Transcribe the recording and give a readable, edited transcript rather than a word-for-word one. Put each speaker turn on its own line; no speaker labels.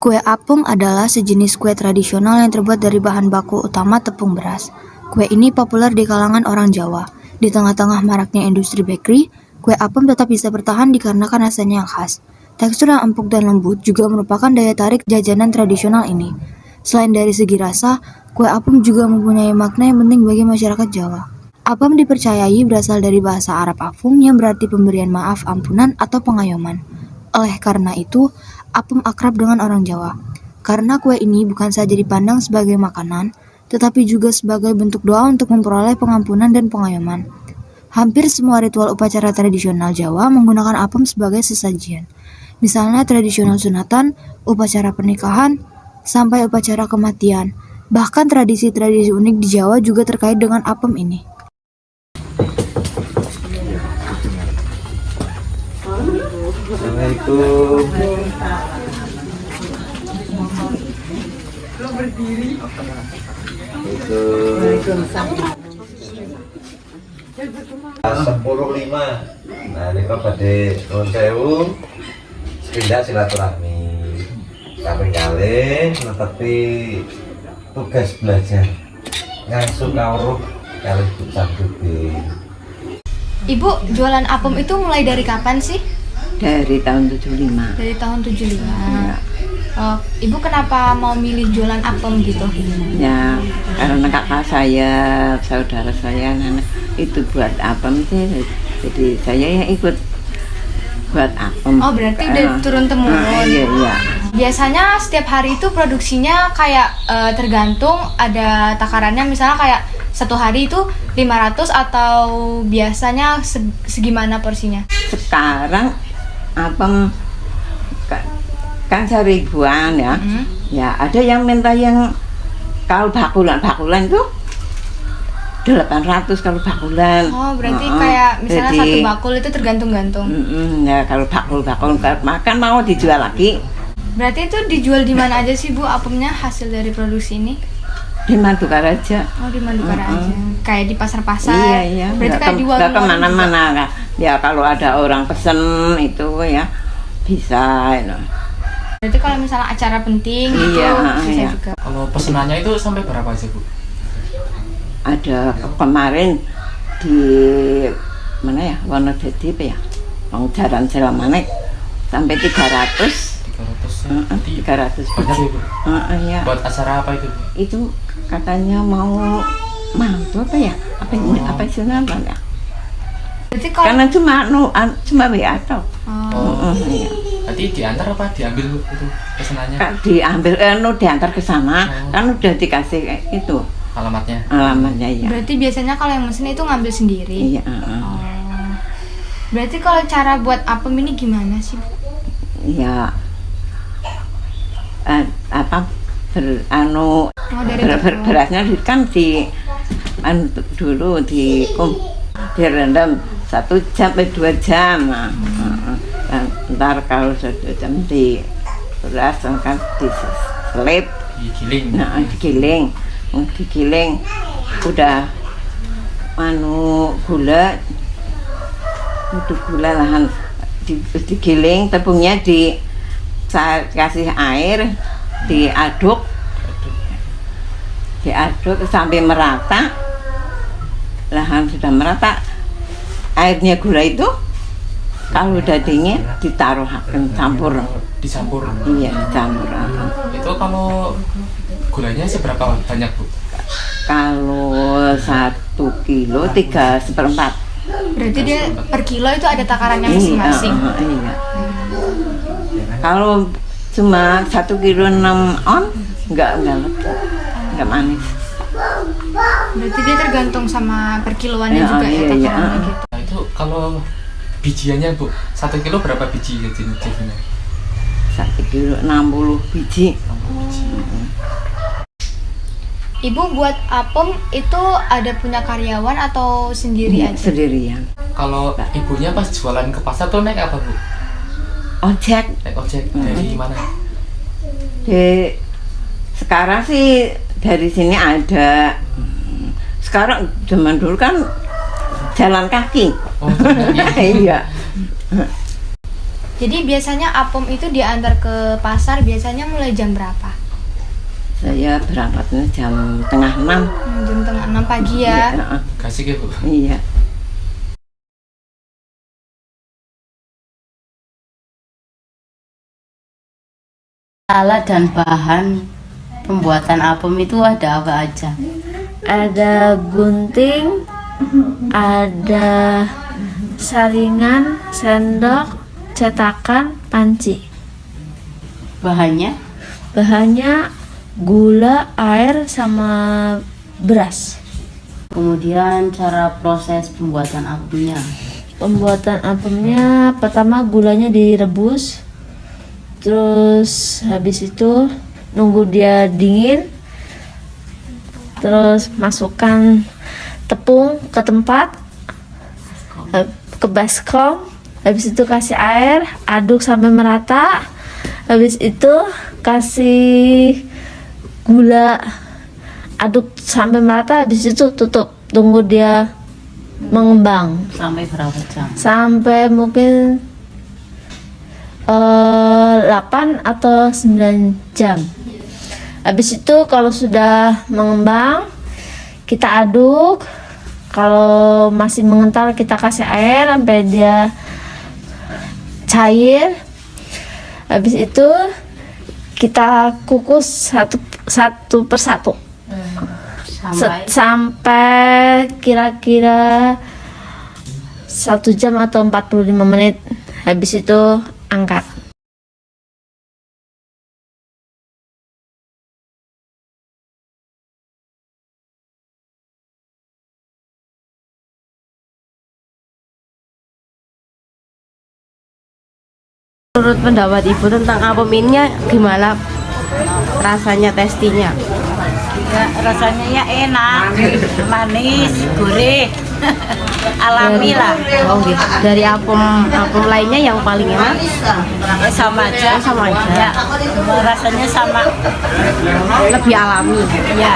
Kue apem adalah sejenis kue tradisional yang terbuat dari bahan baku utama tepung beras. Kue ini populer di kalangan orang Jawa. Di tengah-tengah maraknya industri bakery, kue apem tetap bisa bertahan dikarenakan rasanya yang khas. Tekstur yang empuk dan lembut juga merupakan daya tarik jajanan tradisional ini. Selain dari segi rasa, kue apem juga mempunyai makna yang penting bagi masyarakat Jawa. Apem dipercayai berasal dari bahasa Arab afum yang berarti pemberian maaf, ampunan, atau pengayoman. Oleh karena itu, apem akrab dengan orang Jawa. Karena kue ini bukan saja dipandang sebagai makanan, tetapi juga sebagai bentuk doa untuk memperoleh pengampunan dan pengayoman. Hampir semua ritual upacara tradisional Jawa menggunakan apem sebagai sesajian. Misalnya tradisional sunatan, upacara pernikahan, sampai upacara kematian. Bahkan tradisi-tradisi unik di Jawa juga terkait dengan apem ini.
Assalamualaikum. Sepuluh lima. Nah, ini kok pada nuwun sewu sepindah silaturahmi. Kaping kalih netepi tugas belajar ngasuh kawruh kalih bocah gede.
Ibu jualan apem itu mulai dari kapan sih?
Dari tahun 75.
Dari tahun 75. Ya. Ibu kenapa mau milih jualan apem gitu?
Ya, karena kakak saya, saudara saya, anak itu buat apem sih. Jadi saya yang ikut buat apem.
Oh, berarti udah turun temurun.
Iya.
Biasanya setiap hari itu produksinya kayak tergantung ada takarannya, misalnya kayak satu hari itu 500 atau biasanya segimana porsinya?
Sekarang apem kan seribuan ya. Ya, ada yang minta yang kalau bakulan itu 800 kalau bakulan.
Oh, berarti kayak misalnya jadi, satu bakul itu tergantung-gantung.
Ya, kalau bakul makan mau dijual lagi.
Berarti itu dijual di mana aja sih Bu apemnya hasil dari produksi ini?
Di Madukaraja.
Oh, di Madukaraja. Kayak di pasar-pasar.
Iya.
Berarti kayak di warung-warung
kemana-mana. Ya kalau ada orang pesen itu ya bisa.
Berarti kalau misalnya acara penting
iya,
itu bisa juga.
Kalau pesenannya itu sampai berapa aja Bu?
Ada kemarin di mana ya, Wonodadi apa ya, Jalan Selamanek sampai 300 ya? 300
banyak ya Bu?
Iya.
Buat acara apa itu Bu?
Itu katanya mau mantu apa ya, apa istilahnya apa ya.
Berarti kalau
karena cuma WA toh. Iya.
Berarti diantar apa diambil Bu itu pesenannya?
Diambil diantar ke sana. Kan udah dikasih itu
alamatnya
ya.
Berarti biasanya kalau yang mesen itu ngambil sendiri.
Iya.
Berarti kalau cara buat apem ini gimana sih Bu?
Ya berasnya kan dulu direndam 1 jam sampai 2 jam. Ntar kalau 1 jam di beras kan diselip, digiling udah gula lahan digiling, tepungnya kasih air, diaduk sampai merata. Lahan sudah merata, airnya gula itu kalau udah dingin ditaruhkan
dicampur.
Iya, dicampur.
Itu kalau gulanya seberapa banyak Bu?
Kalau 1 kilo 3/4.
Berarti dia per kilo itu ada takarannya masing-masing.
Iya. Kalau cuma 1 kilo 6 on nggak manis.
Berarti dia tergantung sama per kiloannya juga ya takarannya gitu.
Nah, itu kalau bijiannya Bu, 1 kilo berapa biji jadinya?
1 kilo 60 biji.
Ibu buat apem itu ada punya karyawan atau sendiri aja?
Sendirian.
Kalau ibunya pas jualan ke pasar tuh naik apa Bu?
Ojek.
Naik ojek dari mana?
Sekarang sih dari sini ada. Sekarang zaman dulu kan jalan kaki.
Oh, jalan kaki.
Iya.
Jadi biasanya apem itu diantar ke pasar biasanya mulai jam berapa?
Saya berangkatnya jam tengah 6.
Jam tengah 6 pagi ya.
Kasih ya Bu.
Iya.
Alat dan bahan pembuatan apem itu ada apa aja?
Ada gunting, ada saringan, sendok, cetakan, panci.
Bahannya?
Bahannya gula, air, sama beras.
Kemudian cara proses pembuatan apemnya.
Pembuatan apemnya pertama gulanya direbus, terus habis itu nunggu dia dingin, terus masukkan tepung ke tempat, ke baskom, habis itu kasih air, aduk sampai merata, habis itu kasih gula, aduk sampai merata, habis itu tutup, tunggu dia mengembang
Sampai berapa jam?
sampai mungkin 8 atau 9 jam. Habis itu kalau sudah mengembang kita aduk, kalau masih mengental kita kasih air sampai dia cair. Habis itu kita kukus satu persatu sampai kira-kira 1 jam atau 45 menit. Habis itu angkat.
Menurut pendapat Ibu tentang apem ini gimana rasanya, testinya?
Ya, rasanya ya enak, manis, gurih, alami lah.
Oh gitu. Dari apem lainnya yang paling enak?
Ya, sama aja.
Sama aja.
Ya, rasanya sama.
Lebih alami.
Ya.